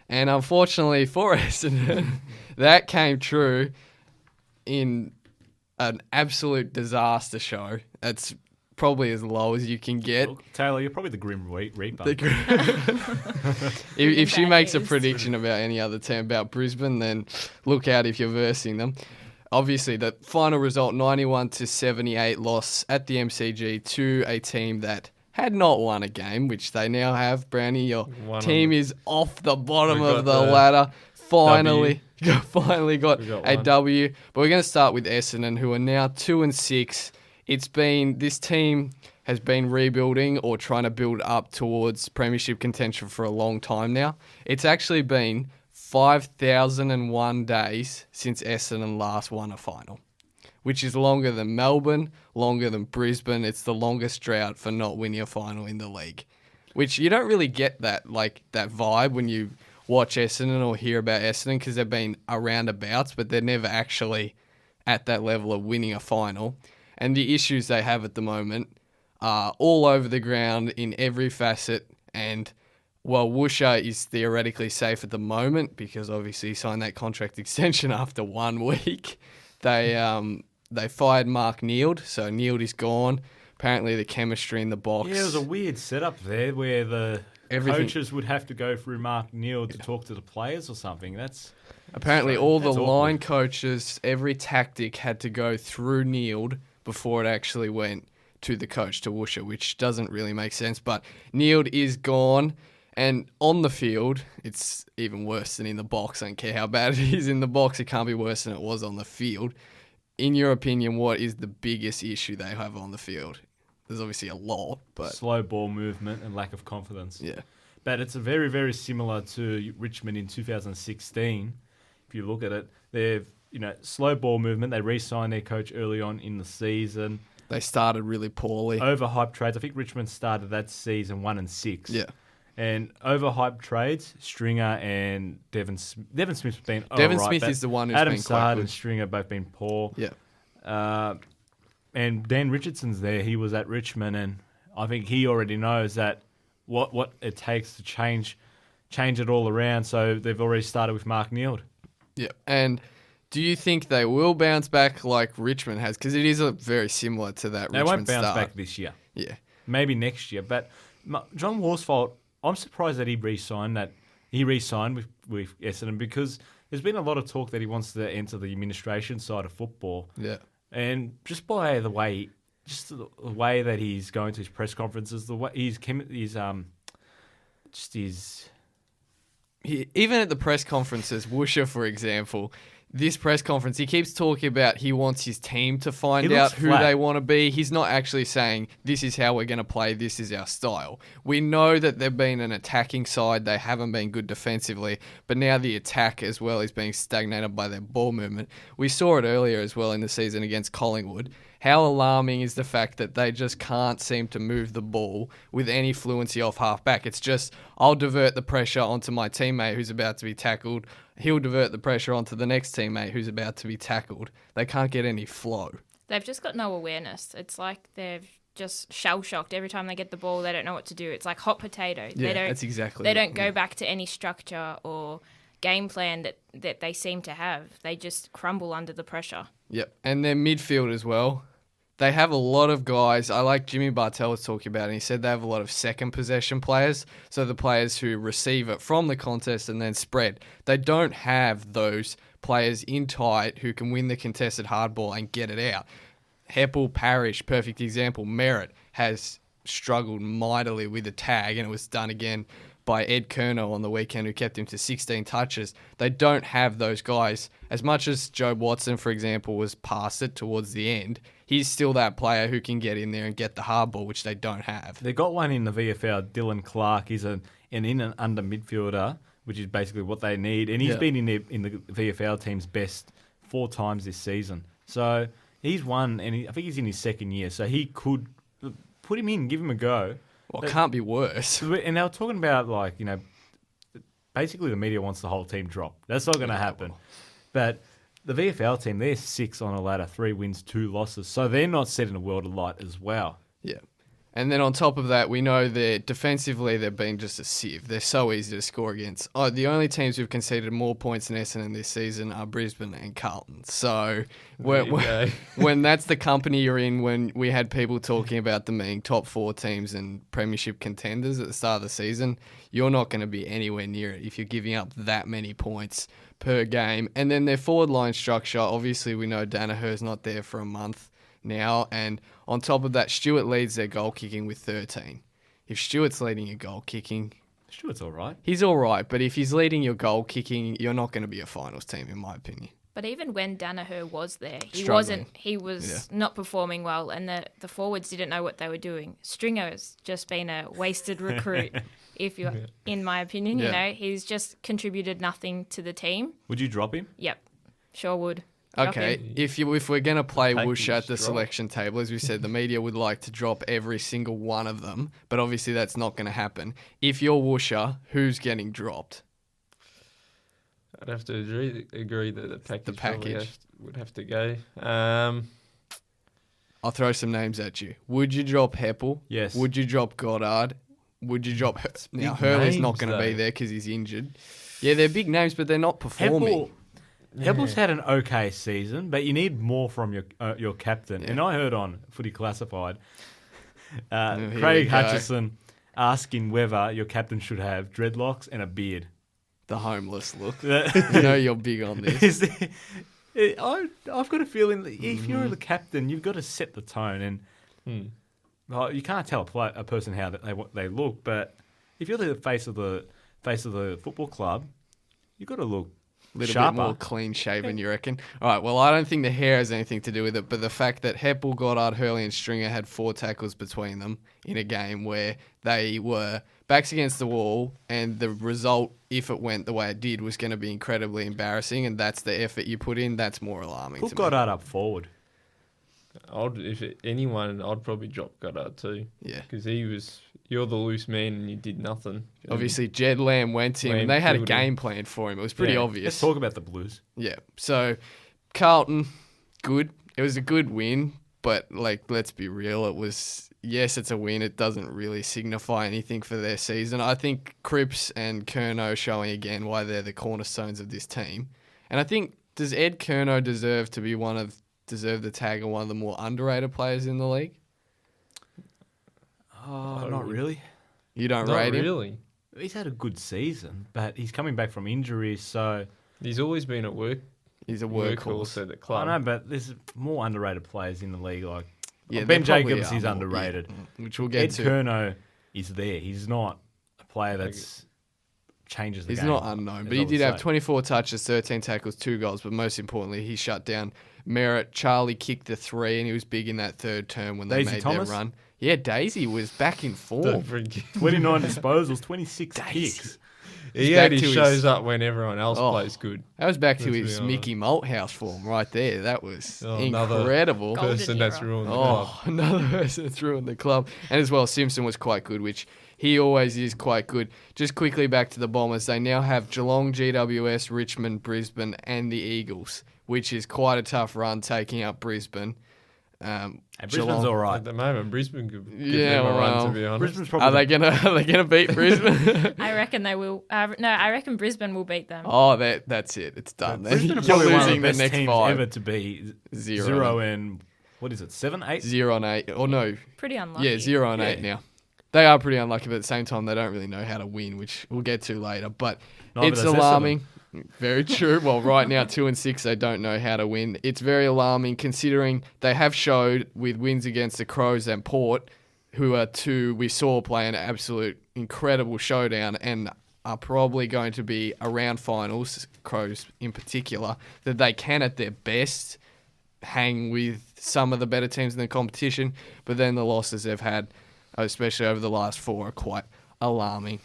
And unfortunately for Essendon, that came true in an absolute disaster show. That's probably as low as you can get. Well, Taylor, you're probably the Grim Reaper. If she makes a prediction about any other team, about Brisbane, then look out if you're versing them. Obviously, the final result, 91-78 loss at the MCG to a team that had not won a game, which they now have. Brownie, your team is off the bottom of the ladder. Finally got a W. But we're going to start with Essendon, who are now 2-6. This team has been rebuilding or trying to build up towards premiership contention for a long time now. It's actually been 5,001 days since Essendon last won a final, which is longer than Melbourne, longer than Brisbane. It's the longest drought for not winning a final in the league, which you don't really get that vibe when you watch Essendon or hear about Essendon, because they've been around abouts, but they're never actually at that level of winning a final. And the issues they have at the moment are all over the ground in every facet. And while Woosha is theoretically safe at the moment, because obviously he signed that contract extension after 1 week, they fired Mark Neild, so Neild is gone. Apparently the chemistry in the box. Yeah, there was a weird setup there where the coaches would have to go through Mark Neild to talk to the players or something. Apparently all the line coaches, every tactic had to go through Neild before it actually went to the coach, to Woosha, which doesn't really make sense. But Neild is gone. And on the field, it's even worse than in the box. I don't care how bad it is in the box. It can't be worse than it was on the field. In your opinion, what is the biggest issue they have on the field? There's obviously a lot, but slow ball movement and lack of confidence. Yeah. But it's a very, very similar to Richmond in 2016. If you look at it, they've, slow ball movement. They re-signed their coach early on in the season. They started really poorly. Overhyped trades. I think Richmond started that season 1-6. Yeah. And overhyped trades, Stringer and Devon Smith's been Devon Smith is the one who's Adam been quite Sard good. and Stringer both been poor. Yeah. And Dan Richardson's there. He was at Richmond, and I think he already knows that what it takes to change it all around. So they've already started with Mark Neild. Yeah. And do you think they will bounce back like Richmond has? Because it is very similar to that They Richmond won't bounce start. back this year. Yeah. Maybe next year. But John Worsfold, I'm surprised that he re-signed with Essendon, because there's been a lot of talk that he wants to enter the administration side of football. Yeah. And just by the way that he's going to his press conferences, the way even at the press conferences, Woosha, for example, this press conference, he keeps talking about he wants his team to find out who they want to be. He's not actually saying, this is how we're going to play, this is our style. We know that they've been an attacking side. They haven't been good defensively, but now the attack as well is being stagnated by their ball movement. We saw it earlier as well in the season against Collingwood. How alarming is the fact that they just can't seem to move the ball with any fluency off half-back? It's just, I'll divert the pressure onto my teammate who's about to be tackled. He'll divert the pressure onto the next teammate who's about to be tackled. They can't get any flow. They've just got no awareness. It's like they've just shell-shocked. Every time they get the ball, they don't know what to do. It's like hot potato. Yeah, that's exactly They it. don't go back to any structure or game plan that they seem to have. They just crumble under the pressure. Yep, and their midfield as well. They have a lot of guys. I like Jimmy Bartell was talking about it, and he said they have a lot of second possession players, so the players who receive it from the contest and then spread. They don't have those players in tight who can win the contested hardball and get it out. Heppel, Parrish, perfect example. Merritt has struggled mightily with the tag, and it was done again by Ed Kerno on the weekend, who kept him to 16 touches. They don't have those guys. As much as Joe Watson, for example, was past it towards the end, he's still that player who can get in there and get the hard ball, which they don't have. They got one in the VFL, Dylan Clark. He's an in and under midfielder, which is basically what they need. And he's been in the VFL team's best 4 times this season. So he's won, and I think he's in his second year. So he could put him in, give him a go. Well, it can't be worse. And they were talking about, basically the media wants the whole team dropped. That's not going to happen. But the VFL team, they're 6 on a ladder, 3 wins, 2 losses. So they're not setting a world of light as well. Yeah. And then on top of that, we know that defensively they've been just a sieve. They're so easy to score against. Oh, the only teams who've conceded more points than Essendon this season are Brisbane and Carlton. So when that's the company you're in, when we had people talking about them being top 4 teams and premiership contenders at the start of the season, you're not going to be anywhere near it if you're giving up that many points per game. And then their forward line structure, obviously we know Danaher's not there for a month now, and on top of that, Stewart leads their goal kicking with 13. If Stewart's leading your goal kicking, Stewart's all right. He's all right, but if he's leading your goal kicking, you're not going to be a finals team, in my opinion. But even when Danaher was there, Struggling. he was not performing well, and the forwards didn't know what they were doing. Stringer's just been a wasted recruit, in my opinion. You know, he's just contributed nothing to the team. Would you drop him? Yep, sure would. Okay, if we're going to play Take Whoosh at the his drop. selection table, as we said, the media would like to drop every single one of them, but obviously that's not going to happen. If you're Woosher, who's getting dropped? I'd have to agree that the package, package. would have to go. I'll throw some names at you. Would you drop Heppel? Yes. Would you drop Goddard? Would you drop... Now, big Hurley's not names, going to be though. there because he's injured. Yeah, they're big names, but they're not performing. Heppel's had an okay season, but you need more from your captain. Yeah. And I heard on Footy Classified, Here we Craig go. Hutchison asking whether your captain should have dreadlocks and a beard. The homeless look. You know you're big on this. I've got a feeling that if you're the captain, you've got to set the tone, and you can't tell a person how they look. But if you're the face of the football club, you've got to look A little sharper. bit more clean shaven, you reckon? All right, well, I don't think the hair has anything to do with it, but the fact that Heppel, Goddard, Hurley and Stringer had 4 tackles between them in a game where they were backs against the wall, and the result, if it went the way it did, was going to be incredibly embarrassing, and that's the effort you put in, that's more alarming Put to Goddard up forward. I'd probably drop Goddard too. Yeah. Because you're the loose man and you did nothing. Obviously, Jed Lamb went him, and they had a game plan for him. It was pretty Yeah. obvious. Let's talk about the Blues. Yeah. So, Carlton, good. It was a good win, but, let's be real. It was, yes, it's a win. It doesn't really signify anything for their season. I think Cripps and Curnow showing again why they're the cornerstones of this team. And I think, does Ed Curnow deserve the tag of one of the more underrated players in the league? Oh, not really. You don't Not rate him? really. He's had a good season, but he's coming back from injuries, so He's always been at work. He's a Workhorse workhorse. at the I club. know, but there's more underrated players in the league. Yeah, Ben there probably Jacobs are is more, underrated. yeah, which we'll get Ed to. Curnow is there. He's not a player that's changes the He's game. not unknown, but as he I would did have say. 24 touches, 13 tackles, 2 goals, but most importantly, he shut down Merritt. Charlie kicked the 3, and he was big in that third term when they Daisy made Thomas? their run. Yeah, Daisy was back in form. Don't forget. 29 disposals, 26 kicks. He back only to his- shows up when everyone else Oh. plays good. That was back to Let's be his honest. Mickey Malthouse form right there. That was Another incredible. Golden person that's era. ruined the club. Oh, another person that's ruined the club. And as well, Simpson was quite good, which he always is quite good. Just quickly back to the Bombers. They now have Geelong, GWS, Richmond, Brisbane, and the Eagles, which is quite a tough run taking up Brisbane. And Brisbane's all right. At the moment, Brisbane could give Yeah, them a run, well, to be honest. Brisbane's Are probably they gonna beat Brisbane? I reckon they will. No, I reckon Brisbane will beat them. Oh, that's it. It's done. Then. Brisbane are You're probably one of the losing the best next teams 5. ever to be 0 0 and what is it, 7, 8? 0 and 8. Or no, Pretty unlucky. yeah, 0 and 8 now. They are pretty unlucky, but at the same time, they don't really know how to win, which we'll get to later. But Neither it's does alarming. Very true. Well, right now, 2 and 6, they don't know how to win. It's very alarming considering they have showed with wins against the Crows and Port, who are 2 we saw play an absolute incredible showdown and are probably going to be around finals, Crows in particular, that they can at their best hang with some of the better teams in the competition, but then the losses they've had, especially over the last 4, are quite alarming.